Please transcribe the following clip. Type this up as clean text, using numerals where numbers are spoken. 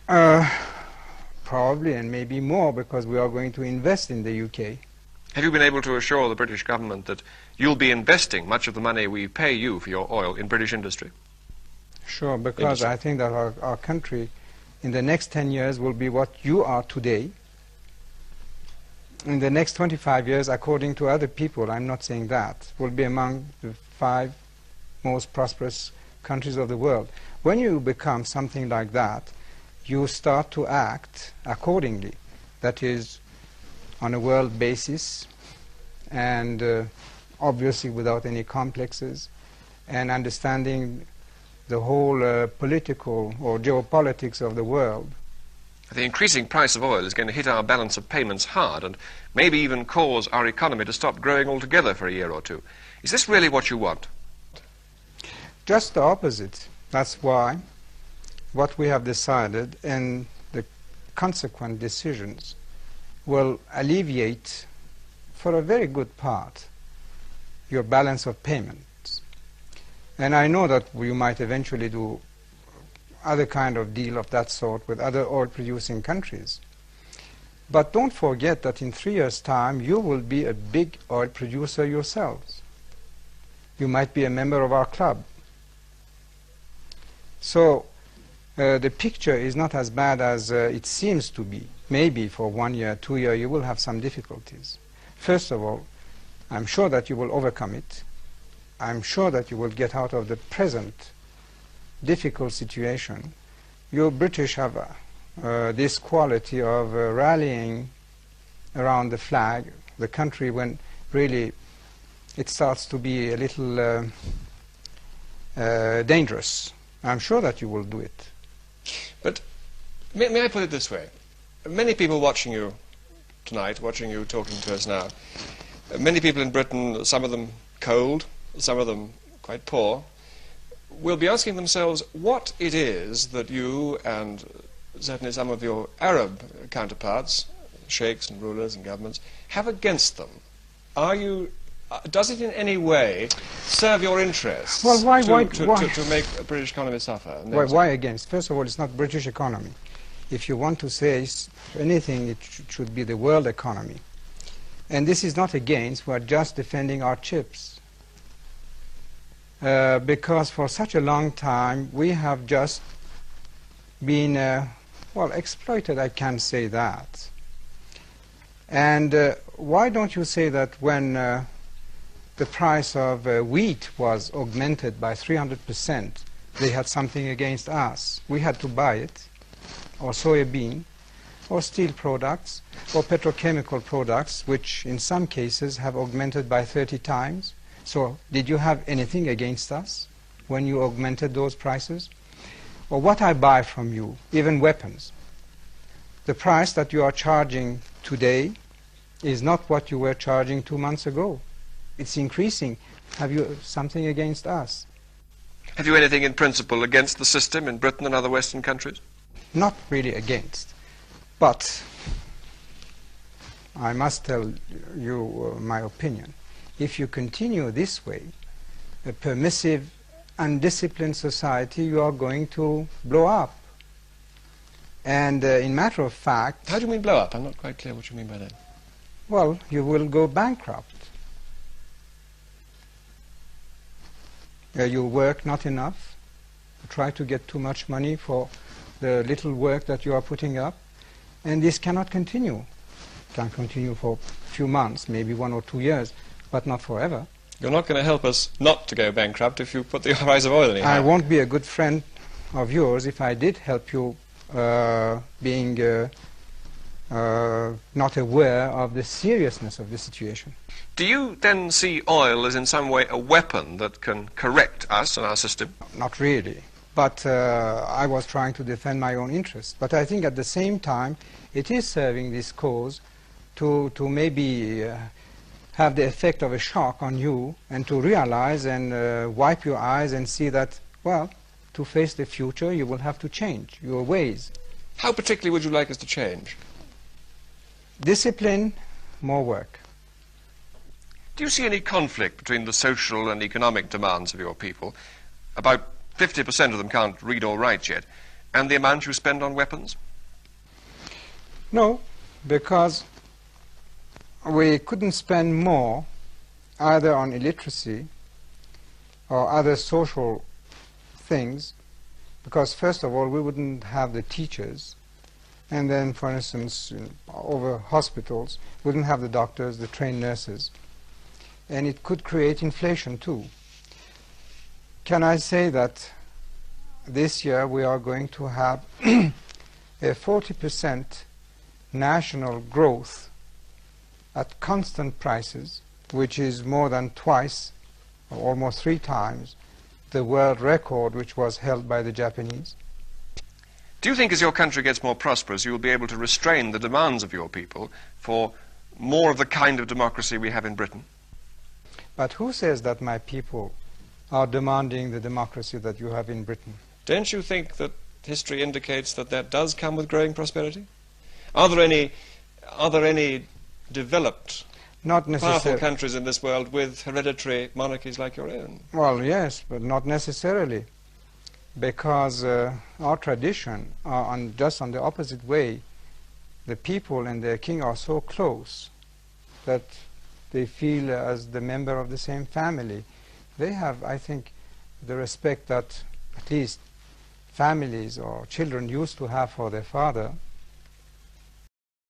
Probably, and maybe more, because we are going to invest in the UK. Have you been able to assure the British government that you'll be investing much of the money we pay you for your oil in British industry? Sure, because I think that our country in the next 10 years will be what you are today. In the next 25 years, according to other people, I'm not saying that, will be among the 5 most prosperous countries of the world. When you become something like that, you start to act accordingly. That is, on a world basis, and obviously without any complexes, and understanding the whole political or geopolitics of the world. The increasing price of oil is going to hit our balance of payments hard and maybe even cause our economy to stop growing altogether for a year or two. Is this really what you want? Just the opposite. That's why what we have decided and the consequent decisions will alleviate, for a very good part, your balance of payments. And I know that you might eventually do other kind of deal of that sort with other oil-producing countries. But don't forget that in 3 years' time, you will be a big oil producer yourselves. You might be a member of our club. So the picture is not as bad as it seems to be. Maybe for 1 year, 2 years, you will have some difficulties. First of all, I'm sure that you will overcome it. I'm sure that you will get out of the present difficult situation. You British have this quality of rallying around the flag, the country, when really it starts to be a little dangerous. I'm sure that you will do it. But may I put it this way? Many people watching you tonight, watching you talking to us now, many people in Britain, some of them cold, some of them quite poor, will be asking themselves what it is that you and certainly some of your Arab counterparts, sheikhs and rulers and governments, have against them. Does it in any way serve your interests to make a British economy suffer? Why against? First of all, it's not British economy. If you want to say anything, it should be the world economy. And this is not against, we're just defending our chips. Because for such a long time, we have just been, well, exploited, I can say that. And why don't you say that when the price of wheat was augmented by 300%, they had something against us? We had to buy it, or soybean, or steel products, or petrochemical products, which in some cases have augmented by 30 times. So did you have anything against us when you augmented those prices? Or what I buy from you, even weapons, the price that you are charging today is not what you were charging 2 months ago. It's increasing. Have you something against us? Have you anything in principle against the system in Britain and other Western countries? Not really against. But I must tell you my opinion. If you continue this way, a permissive, undisciplined society, you are going to blow up. And in matter of fact... How do you mean blow up? I'm not quite clear what you mean by that. Well, you will go bankrupt. You work not enough. You try to get too much money for the little work that you are putting up. And this cannot continue. It can continue for a few months, maybe 1 or 2 years, but not forever. You're not going to help us not to go bankrupt if you put the price of oil any higher. I won't be a good friend of yours if I did help you being not aware of the seriousness of the situation. Do you then see oil as in some way a weapon that can correct us and our system? Not really. But I was trying to defend my own interests. But I think at the same time, it is serving this cause to maybe have the effect of a shock on you and to realize and wipe your eyes and see that, well, to face the future, you will have to change your ways. How particularly would you like us to change? Discipline, more work. Do you see any conflict between the social and economic demands of your people? About 50% of them can't read or write yet. And the amount you spend on weapons? No, because we couldn't spend more either on illiteracy or other social things, because first of all we wouldn't have the teachers, and then for instance over hospitals we wouldn't have the doctors, the trained nurses, and it could create inflation too. Can I say that this year we are going to have a 40% national growth at constant prices, which is more than twice or almost 3 times the world record which was held by the Japanese? Do you think as your country gets more prosperous you will be able to restrain the demands of your people for more of the kind of democracy we have in Britain? But who says that my people are demanding the democracy that you have in Britain? Don't you think that history indicates that that does come with growing prosperity? Are there any developed, powerful countries in this world with hereditary monarchies like your own? Well, yes, but not necessarily, because our tradition are just on the opposite way. The people and their king are so close that they feel as the member of the same family. They have, I think, the respect that at least families or children used to have for their father,